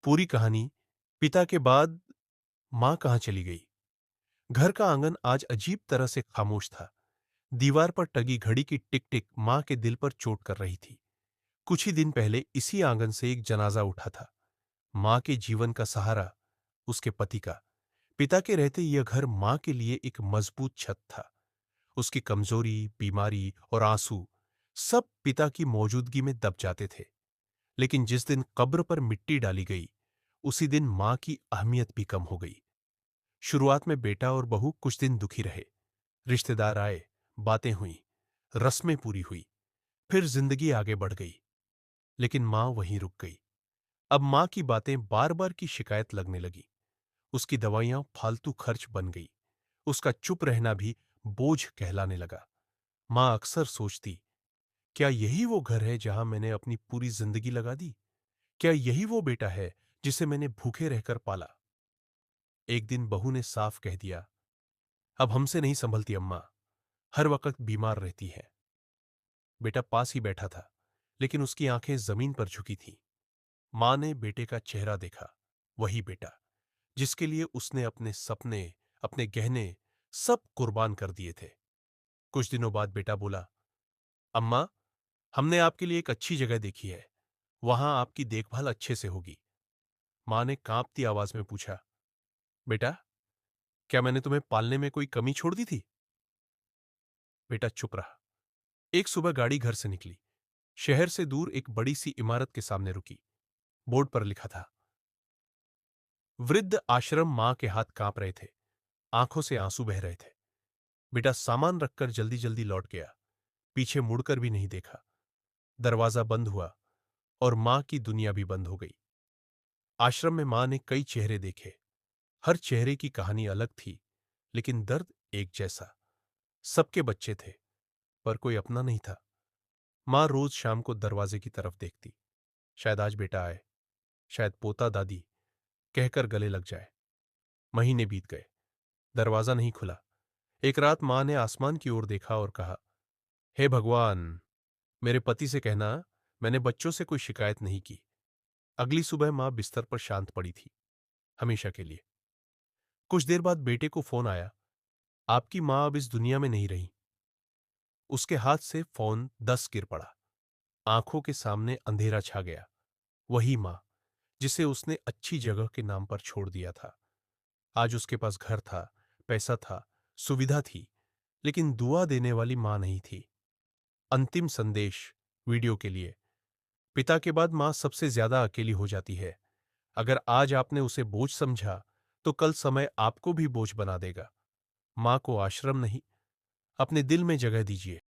पूरी कहानी। पिता के बाद मां कहां चली गई? घर का आंगन आज अजीब तरह से खामोश था। दीवार पर टंगी घड़ी की टिक टिक मां के दिल पर चोट कर रही थी। कुछ ही दिन पहले इसी आंगन से एक जनाजा उठा था। मां के जीवन का सहारा, उसके पति का। पिता के रहते यह घर मां के लिए एक मजबूत छत था। उसकी कमजोरी, बीमारी और आंसू सब पिता की मौजूदगी में दब जाते थे। लेकिन जिस दिन कब्र पर मिट्टी डाली गई, उसी दिन मां की अहमियत भी कम हो गई। शुरुआत में बेटा और बहू कुछ दिन दुखी रहे। रिश्तेदार आए, बातें हुई, रस्में पूरी हुई। फिर जिंदगी आगे बढ़ गई। लेकिन मां वहीं रुक गई। अब मां की बातें बार बार की शिकायत लगने लगी। उसकी दवाइयां फालतू खर्च बन गई। उसका चुप रहना भी बोझ कहलाने लगा। मां अक्सर सोचती, क्या यही वो घर है जहां मैंने अपनी पूरी जिंदगी लगा दी? क्या यही वो बेटा है जिसे मैंने भूखे रहकर पाला? एक दिन बहू ने साफ कह दिया, अब हमसे नहीं संभलती अम्मा, हर वक्त बीमार रहती है। बेटा पास ही बैठा था, लेकिन उसकी आंखें जमीन पर झुकी थीं। मां ने बेटे का चेहरा देखा, वही बेटा जिसके लिए उसने अपने सपने, अपने गहने सब कुर्बान कर दिए थे। कुछ दिनों बाद बेटा बोला, अम्मा, हमने आपके लिए एक अच्छी जगह देखी है, वहां आपकी देखभाल अच्छे से होगी। मां ने कांपती आवाज में पूछा, बेटा, क्या मैंने तुम्हें पालने में कोई कमी छोड़ दी थी? बेटा चुप रहा। एक सुबह गाड़ी घर से निकली, शहर से दूर एक बड़ी सी इमारत के सामने रुकी। बोर्ड पर लिखा था, वृद्ध आश्रम। मां के हाथ कांप रहे थे, आंखों से आंसू बह रहे थे। बेटा सामान रखकर जल्दी जल्दी लौट गया, पीछे मुड़कर भी नहीं देखा। दरवाजा बंद हुआ और मां की दुनिया भी बंद हो गई। आश्रम में मां ने कई चेहरे देखे। हर चेहरे की कहानी अलग थी, लेकिन दर्द एक जैसा। सबके बच्चे थे, पर कोई अपना नहीं था। मां रोज शाम को दरवाजे की तरफ देखती, शायद आज बेटा आए, शायद पोता दादी कहकर गले लग जाए। महीने बीत गए, दरवाजा नहीं खुला। एक रात मां ने आसमान की ओर देखा और कहा, हे भगवान, मेरे पति से कहना मैंने बच्चों से कोई शिकायत नहीं की। अगली सुबह मां बिस्तर पर शांत पड़ी थी, हमेशा के लिए। कुछ देर बाद बेटे को फोन आया, आपकी मां अब इस दुनिया में नहीं रही। उसके हाथ से फोन 10 गिर पड़ा। आंखों के सामने अंधेरा छा गया। वही मां जिसे उसने अच्छी जगह के नाम पर छोड़ दिया था। आज उसके पास घर था, पैसा था, सुविधा थी, लेकिन दुआ देने वाली मां नहीं थी। अंतिम संदेश वीडियो के लिए, पिता के बाद मां सबसे ज्यादा अकेली हो जाती है। अगर आज आपने उसे बोझ समझा, तो कल समय आपको भी बोझ बना देगा। मां को आश्रम नहीं, अपने दिल में जगह दीजिए।